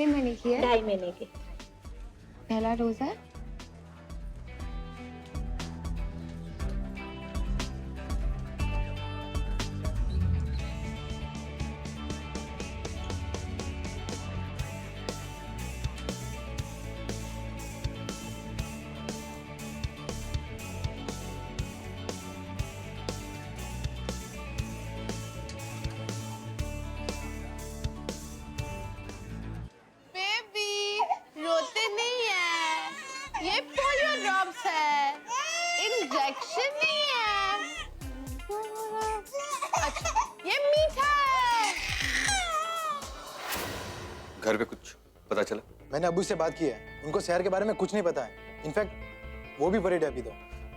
कितने महीने की है? 2.5 महीने की। पहला डोज है? रोते नहीं है, ये पोलियो ड्रॉप्स है, इंजेक्शन नहीं है। अच्छा, ये मीठा है। घर पे कुछ पता चला? मैंने अबू से बात की है, उनको शहर के बारे में कुछ नहीं पता है। इनफैक्ट वो भी वरीड है अभी तो।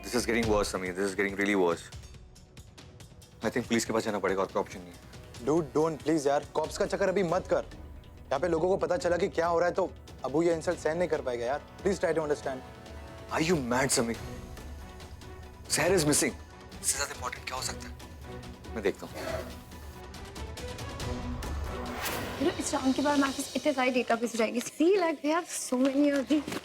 This is getting worse, Samir. This is getting really worse. I think police के पास जाना पड़ेगा, और कोई ऑप्शन नहीं है। डूड डोंट प्लीज यार, कॉप्स का चक्कर अभी मत कर। यहाँ पे लोगों को पता चला कि क्या हो रहा है तो अबू ये इंसल्ट सहन नहीं कर पाएगा यार। Please try to understand. Are you mad, Samir? Sahar is missing. इससे ज़्यादा इम्पोर्टेंट क्या हो सकता है? मैं देखता हूँ। You know, इस राउंड के बाद हमारे पास इतने सारे डेटाबेस रहेंगे। See, like we have so many of these.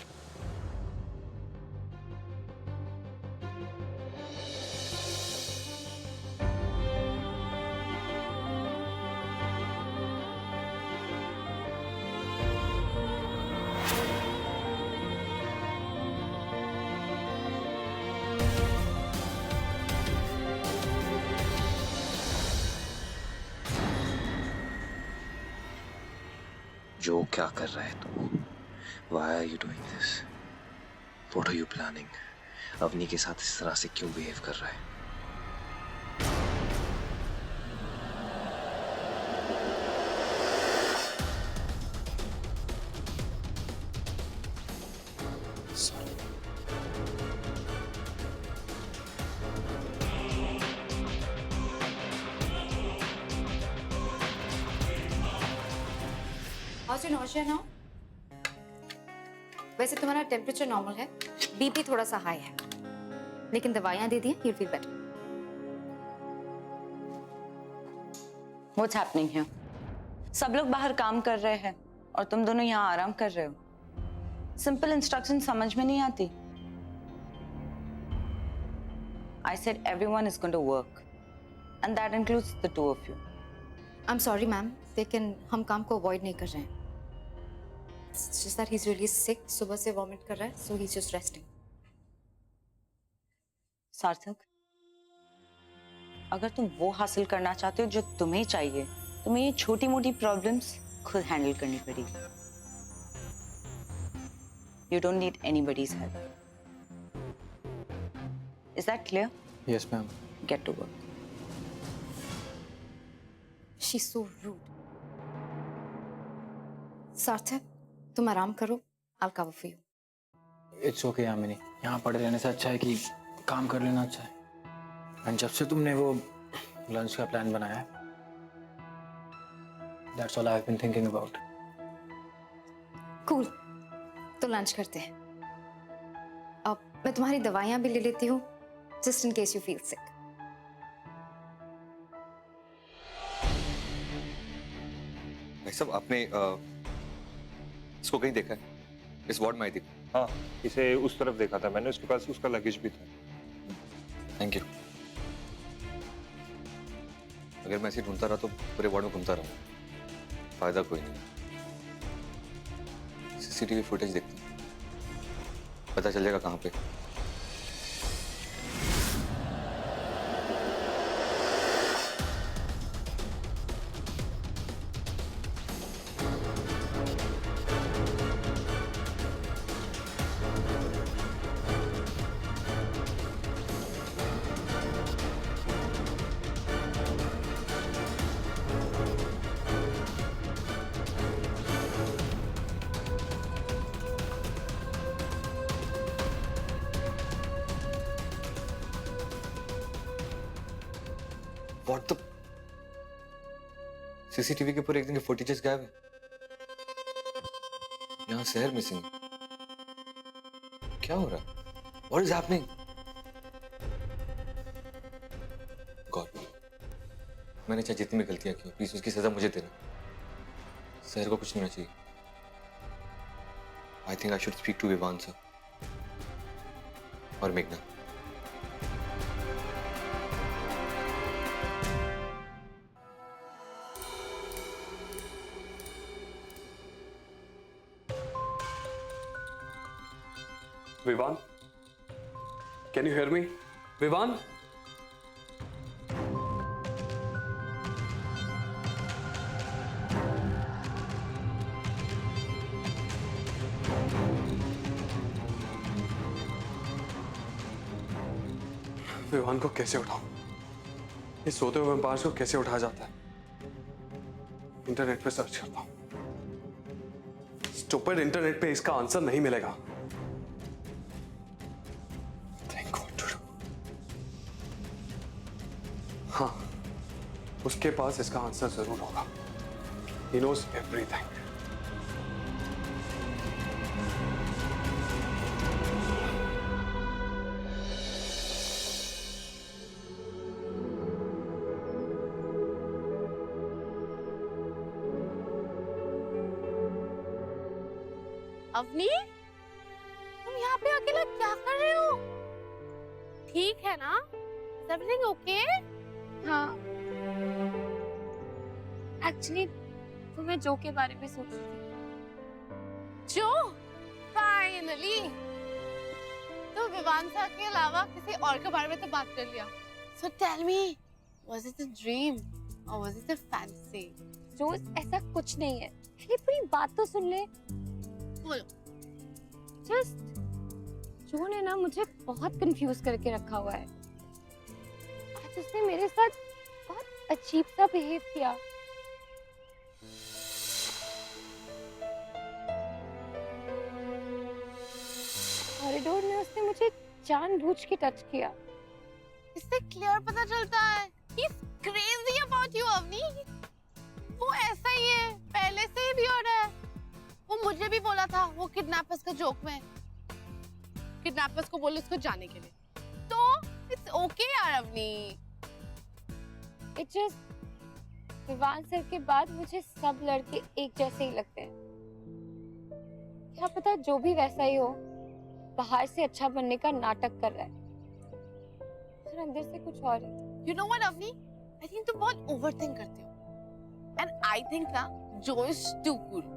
जो क्या कर रहा है तू? Why are you doing this? What are you planning? Avani के साथ इस तरह से क्यों बिहेव कर रहा है? How's your nausea now? वैसे तुम्हारा टेम्परेचर नॉर्मल है, बीपी थोड़ा सा हाई है, लेकिन दवाइयां दे दी हैं, you'll feel better. What's happening here? सब लोग बाहर काम कर रहे हैं और तुम दोनों यहाँ आराम कर रहे हो। सिंपल इंस्ट्रक्शन समझ में नहीं आती। I said everyone is going to work, and that includes the two of you. I'm sorry ma'am, लेकिन हम काम को अवॉइड नहीं कर रहे हैं. It's just that he's really sick. सुबह से वॉमिट कर रहा है, so he's just resting. सार्थक, अगर तुम वो हासिल करना चाहते हो जो तुम्हें चाहिए, तुम्हें ये छोटी-मोटी प्रॉब्लम्स खुद हैंडल करनी पड़ेगी. You don't need anybody's help. Is that clear? Yes, ma'am. Get to work. She's so rude. सार्थक, तुम आराम करो. I'll cover for you. It's okay Yamini, यहाँ पड़े रहने से अच्छा है कि काम कर लेना अच्छा है। एंड जब से तुमने वो लंच का प्लान बनाया है, that's all I have been thinking about. Cool. तो लंच करते हैं. अब मैं तुम्हारी दवाइयां भी ले लेती हूँ, just in case you feel sick. भाई साहब, आपने इसको कहीं देखा है? इस वार्ड में आई थी? हाँ, इसे उस तरफ देखा था मैंने, उसके पास उसका लगेज भी था। Thank you. अगर मैं ऐसे ढूंढता रहा तो पूरे वार्ड में घूमता रहूँ, फायदा कोई नहीं। सीसीटीवी फुटेज देखते हैं, पता चल जाएगा कहाँ पे। What the? सीसीटीवी के पूरे एक दिन के फुटेजेस गायब है। यहाँ शहर मिसिंग। क्या हो रहा है? What is happening? God, मैंने चाहे जितनी भी गलतियां की, प्लीज उसकी सजा मुझे देना। शहर को कुछ नहीं होना चाहिए। I think I should speak to Vivan sir. Or Meghna. Vivan? Can you hear me? Vivan? Vivaan को कैसे उठाऊं? ये सोते हुए बार्स को कैसे उठाया जाता है? इंटरनेट पे सर्च करता हूं। स्टूपिड इंटरनेट पे इसका आंसर नहीं मिलेगा। Think what to do. हाँ, उसके पास इसका आंसर जरूर होगा। He knows everything. अवनी, तुम यहाँ पे अकेला क्या कर रहे हो? ठीक है ना? Is everything okay? हाँ एक्चुअली तो मैं जो के बारे में सोच रही थी। जो? फाइनली तो विवान सर के अलावा किसी और के बारे में तो बात कर लिया। So tell me, was it a dream or was it a fantasy? जो ऐसा कुछ नहीं है, पहले पूरी बात तो सुन ले। बोलो। जस्ट जो ने ना मुझे बहुत कंफ्यूज करके रखा हुआ है। आज उसने मेरे साथ बहुत अजीब सा बिहेव किया। कॉरिडोर में उसने मुझे जानबूझ के टच किया। इससे क्लियर पता चलता है he's crazy about you, Avani. वो ऐसा ही है, पहले से ही भी हो रहा है। वो मुझे भी बोला था वो किडनैपर्स का जोक में, किडनैपर्स को बोले उसको जाने के लिए। तो इट्स ओके यार Avni. It just Vivaan sir के बाद मुझे सब लड़के एक जैसे ही लगते हैं। क्या पता जो भी वैसा ही हो, बाहर से अच्छा बनने का नाटक कर रहा है और अंदर से कुछ और है। You know what Avani? I think तुम बहुत ओवरथिंक करते हो। And I think ना जो is too cool।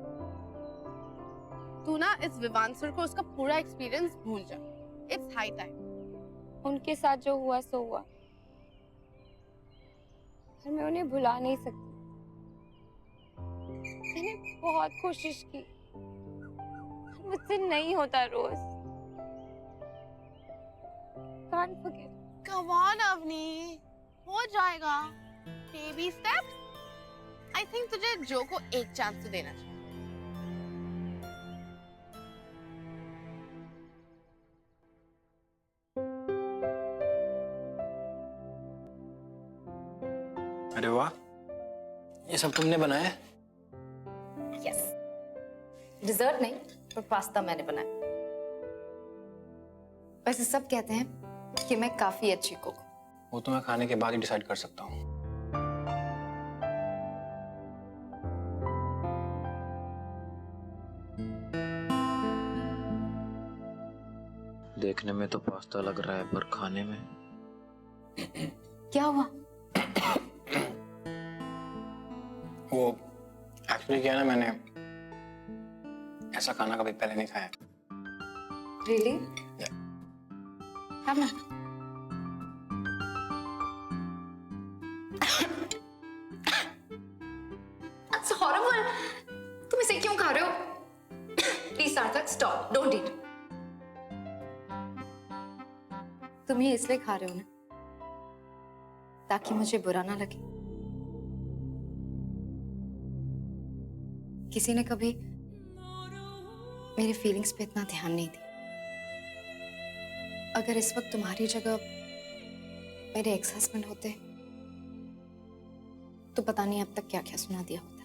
तू ना इस विवान सर को उसका पूरा एक्सपीरियंस भूल जा। It's high time। उनके साथ जो हुआ सो हुआ, और मैं उन्हें भुला नहीं सकती। मैंने बहुत कोशिश की, मुझसे नहीं होता रोज। Can't forget। Come on Avani, हो जाएगा। Baby steps। I think तुझे जो को एक चांस तो देना चाहिए। अरे वाह, ये सब तुमने बनाया है? यस, डिजर्ट नहीं पर पास्ता मैंने बनाया। वैसे सब कहते हैं कि मैं काफी अच्छी कुक हूँ। वो तो मैं खाने के बाद ही डिसाइड कर सकता हूँ। देखने में तो पास्ता लग रहा है, पर खाने में क्या हुआ? वो एक्चुअली क्या है ना, मैंने ऐसा खाना कभी पहले नहीं खाया। रियली? खाना? That's horrible। तुम इसे क्यों खा रहे हो? प्लीज सार्थक, स्टॉप, डोंट ईट। तुम ये इसलिए खा रहे हो ना ताकि मुझे बुरा ना लगे। किसी ने कभी मेरे फीलिंग्स पे इतना ध्यान नहीं दिया। अगर इस वक्त तुम्हारी जगह मेरे एक्स हस्बैंड होते तो पता नहीं अब तक क्या क्या सुना दिया होता।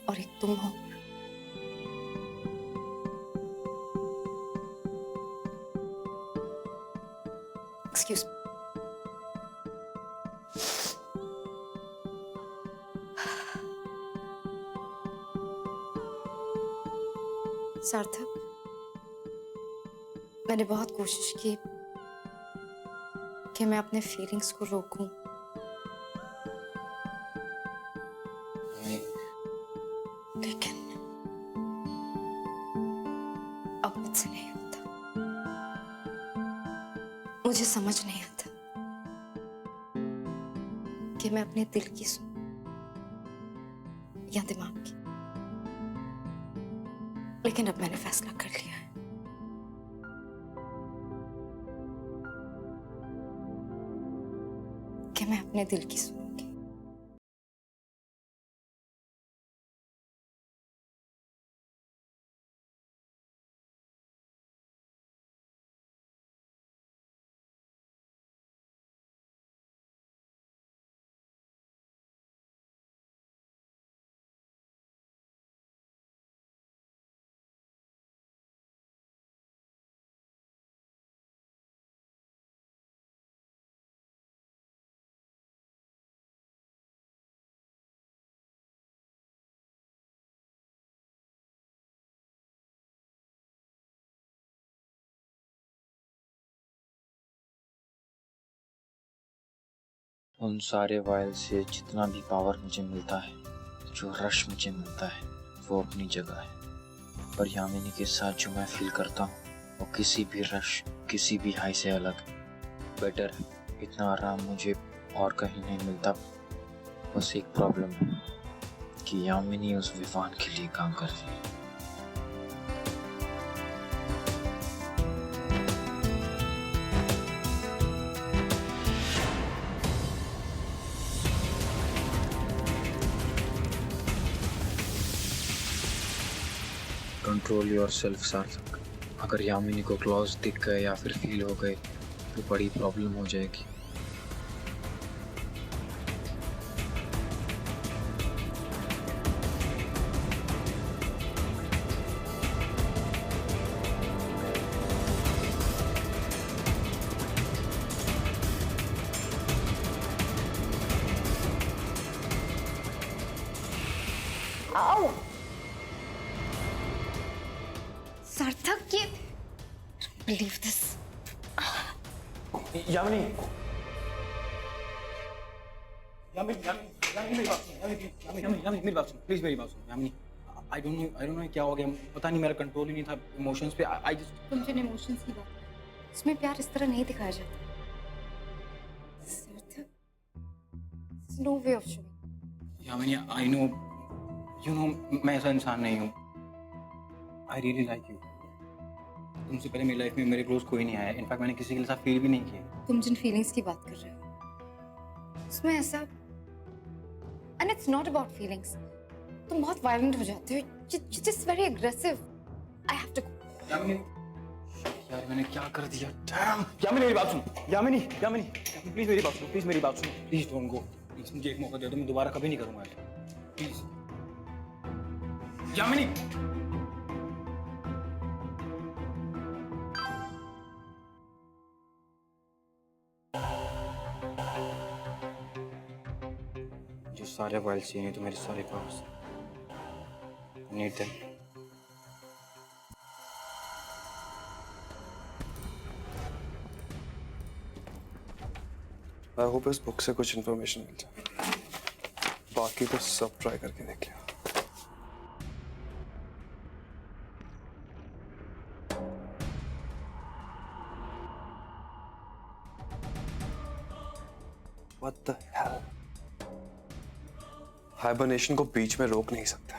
और एक तुम हो एक्सक्यूज मी। सार्थक, मैंने बहुत कोशिश की कि मैं अपने फीलिंग्स को रोकूं, लेकिन अब मुझसे नहीं होता। मुझे समझ नहीं आता कि मैं अपने दिल की सुनूं या दिमाग की। लेकिन अब मैंने फैसला कर लिया है। कि मैं अपने दिल की सुनूंगी। उन सारे वायल से जितना भी पावर मुझे मिलता है, जो रश मुझे मिलता है, वो अपनी जगह है। पर यामिनी के साथ जो मैं फील करता हूँ, वो किसी भी रश, किसी भी हाई से अलग बेटर है। इतना आराम मुझे और कहीं नहीं मिलता। बस एक प्रॉब्लम है कि यामिनी उस विवान के लिए काम करती है। कंट्रोल योर सेल्फ सार्थक। अगर यामिनी को क्लॉज दिख गए या फिर फील हो गए तो बड़ी प्रॉब्लम हो जाएगी। आओ सार्थक, ये बिलीव दिस। यामिनी, यामिनी, यामिनी मेरी बात सुन, यामिनी मेरी बात सुन, प्लीज मेरी बात सुन। यामिनी, आई डोंट नो क्या हो गया, पता नहीं, मेरा कंट्रोल ही नहीं था इमोशंस पे। आई जस्ट तुम जिन इमोशंस की बात कर, उसमें प्यार इस तरह नहीं दिखाया जाता। Sarthak, no way of showing. Yamini, I know, you know, मैं ऐसा इंसान नहीं हूँ। I really like you. तुमसे पहले मेरी लाइफ में मेरे क्लोज कोई नहीं आया। इनफैक्ट मैंने किसी के साथ फील भी नहीं किया। तुम जिन फीलिंग्स की बात कर रहे हो उसमें ऐसा, and it's not about feelings. तुम बहुत वायलेंट हो जाते हो, just very aggressive. I have to go. Yamini, यार मैंने क्या कर दिया? डैम! यामिनी मेरी बात सुन। यामिनी, यामिनी, प्लीज मेरी बात सुन, प्लीज मेरी बात सुन, प्लीज डोंट गो। प्लीज मुझे एक मौका दे दो, मैं दोबारा कभी नहीं करूंगा ऐसा। प्लीज यामिनी। जो सारे वाइल चाहिए तो मेरे सारे पास नीड देम। आई होप इस बुक से कुछ इन्फॉर्मेशन मिल जाए। बाकी तो सब ट्राई करके देख लिया। What the hell? हाइबरनेशन को बीच में रोक नहीं सकते।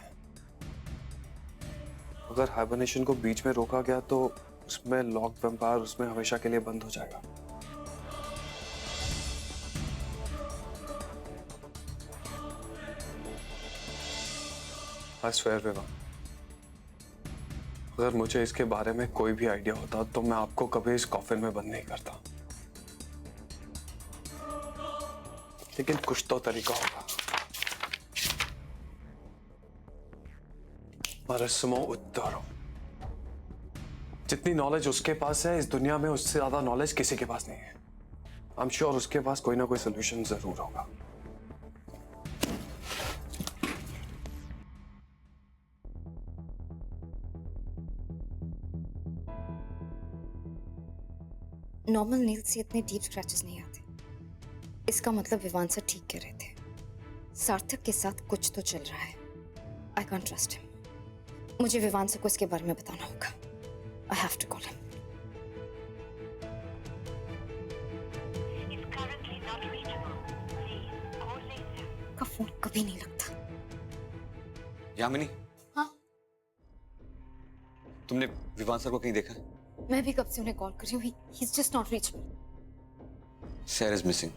अगर हाइबरनेशन को बीच में रोका गया तो उसमें लॉक वैम्पायर उसमें हमेशा के लिए बंद हो जाएगा। I swear विवान, अगर मुझे इसके बारे में कोई भी आइडिया होता तो मैं आपको कभी इस कॉफिन में बंद नहीं करता। लेकिन कुछ तो तरीका होगा। परसमो उत्तरो। जितनी नॉलेज उसके पास है इस दुनिया में, उससे ज्यादा नॉलेज किसी के पास नहीं है। आई एम श्योर उसके पास कोई ना कोई सोल्यूशन जरूर होगा। नॉर्मल नेल से इतने डीप स्क्रैचेस नहीं आते। इसका मतलब विवान सर ठीक कह रहे थे, सार्थक के साथ कुछ तो चल रहा है। I can't trust him. मुझे विवान सर को इसके बारे में बताना होगा। I have to call him. का फोन कभी नहीं लगता। यामिनी, हाँ, तुमने विवान सर को कहीं देखा? मैं भी कब से उन्हें कॉल कर रही हूँ। He is just not reachable. Sir is missing.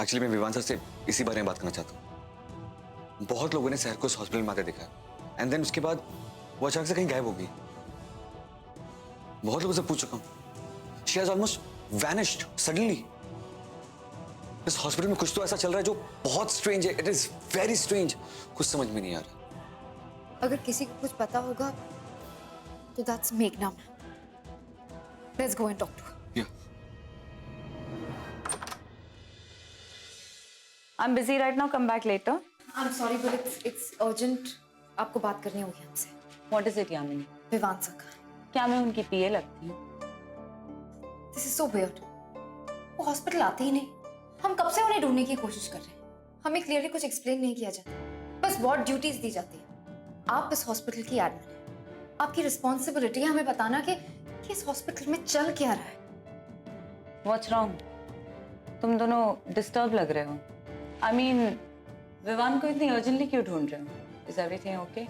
Actually मैं विवान सर से इसी बारे में बात करना चाहता हूँ। बहुत लोगों ने शहर को इस हॉस्पिटल में आकर देखा एंड देन उसके बाद वो अचानक से कहीं गायब हो गई। बहुत लोगों से पूछ चुका हूँ। She has almost vanished suddenly. इस हॉस्पिटल में कुछ तो ऐसा चल रहा है जो बहुत स्ट्रेंज है। It is very strange. कुछ समझ में नहीं आ रहा। अगर किसी को कुछ पता होगा तो दैट्स मेघना ma'am. Let's go and talk to her. Yeah I'm busy right now. Come back later. I am sorry but it's urgent. आपको बात करनी होगी हमसे। What is it, Yamini? Vivaan sir का। क्या मैं उनकी पीए लगती हूँ? This is so weird. वो हॉस्पिटल आते ही नहीं। हम कब से उन्हें ढूंढने की कोशिश कर रहे हैं। हमें क्लियरली कुछ एक्सप्लेन नहीं किया जाता, बस वार्ड ड्यूटीज दी जाती है। आप इस हॉस्पिटल की एडमिन हैं। आपकी रिस्पॉन्सिबिलिटी है हमें बताना कि इस हॉस्पिटल में चल क्या रहा है। What's wrong? तुम दोनों डिस्टर्ब लग रहे हो। I mean, विवान को इतनी अर्जेंटली क्यों ढूंढ रहे हो? Is everything okay?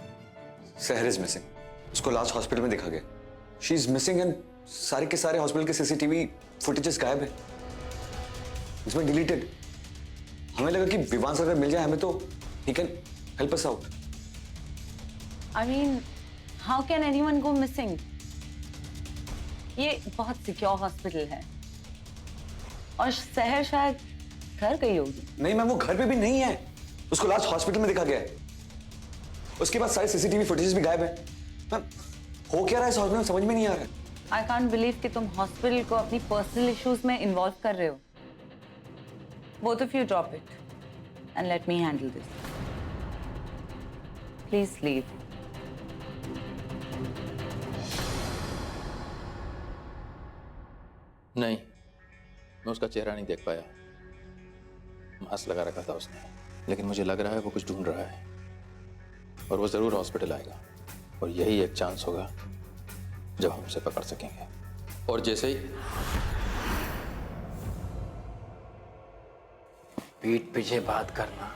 शहर इज मिसिंग। उसको लास्ट हॉस्पिटल में देखा गया। शी इज मिसिंग एंड सारे के सारे हॉस्पिटल के सीसीटीवी फुटेजेस गायब है। इसमें डिलीटेड। हमें लगा कि विवान सर अगर मिल जाए हमें तो he can help us out. I mean, how can anyone go missing? ये बहुत सिक्योर हॉस्पिटल है और शहर शायद घर गई होगी। नहीं मैम, वो घर पे भी नहीं है। उसको लास्ट हॉस्पिटल में देखा गया है। उसके बाद सारे सीसीटीवी फुटेजेस भी गायब है। मैम, हो क्या रहा है इस हॉस्पिटल में समझ में नहीं आ रहा है। I can't believe कि तुम हॉस्पिटल को अपनी पर्सनल इश्यूज में इन्वॉल्व कर रहे हो। Both of you drop it and let me handle this. Please leave. नहीं, मैं उसका चेहरा नहीं देख पाया। मास्क लगा रखा था उसने, लेकिन मुझे लग रहा है वो कुछ ढूंढ रहा है और वो जरूर हॉस्पिटल आएगा और यही एक चांस होगा जब हम उसे पकड़ सकेंगे। और जैसे ही पीठ पीछे बात करना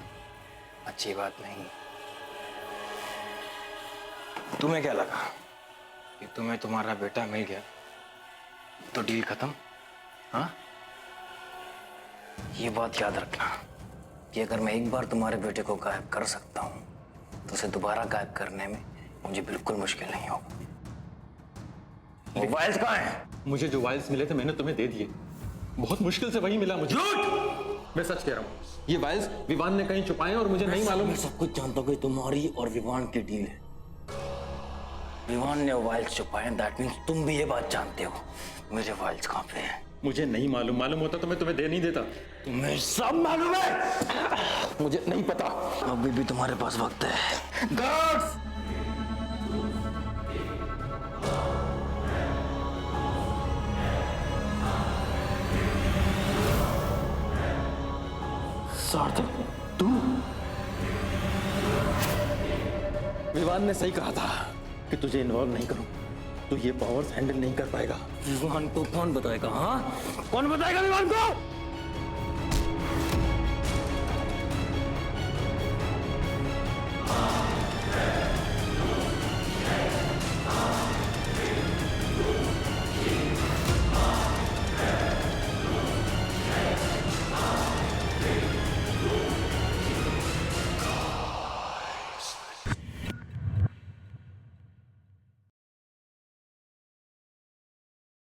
अच्छी बात नहीं। तुम्हें क्या लगा कि तुम्हें तुम्हारा बेटा मिल गया तो डील खत्म? हाँ, ये बात याद रखना कि अगर मैं एक बार तुम्हारे बेटे को गायब कर सकता हूँ तो उसे दोबारा गायब करने में मुझे बिल्कुल मुश्किल नहीं होगा। वो वाइल्स कहाँ हैं? मुझे जो वाइल्स मिले थे मैंने तुम्हें दे दिए। बहुत मुश्किल से वही मिला मुझे। मैं सच कह रहा हूँ, ये वाइल्स विवान ने कहीं छुपाए और मुझे नहीं मालूम। मैं सब कुछ जानता हूँ कि तुम्हारी और विवान की डील है। विवान ने वाइल्स छुपाए, दैट मीन्स तुम भी ये बात जानते हो मेरे वाइल्स कहाँ पे हैं। मुझे नहीं मालूम। मालूम होता तो मैं तुम्हें दे नहीं देता। तुम्हें सब मालूम है? मुझे नहीं पता। अभी भी तुम्हारे पास वक्त है। गार्ड्स! सार्थक, तू? विवान ने सही कहा था कि तुझे इन्वॉल्व नहीं करूं। तू ये पावर्स हैंडल नहीं कर पाएगा। विवान को कौन बताएगा? हाँ, कौन बताएगा विवान को?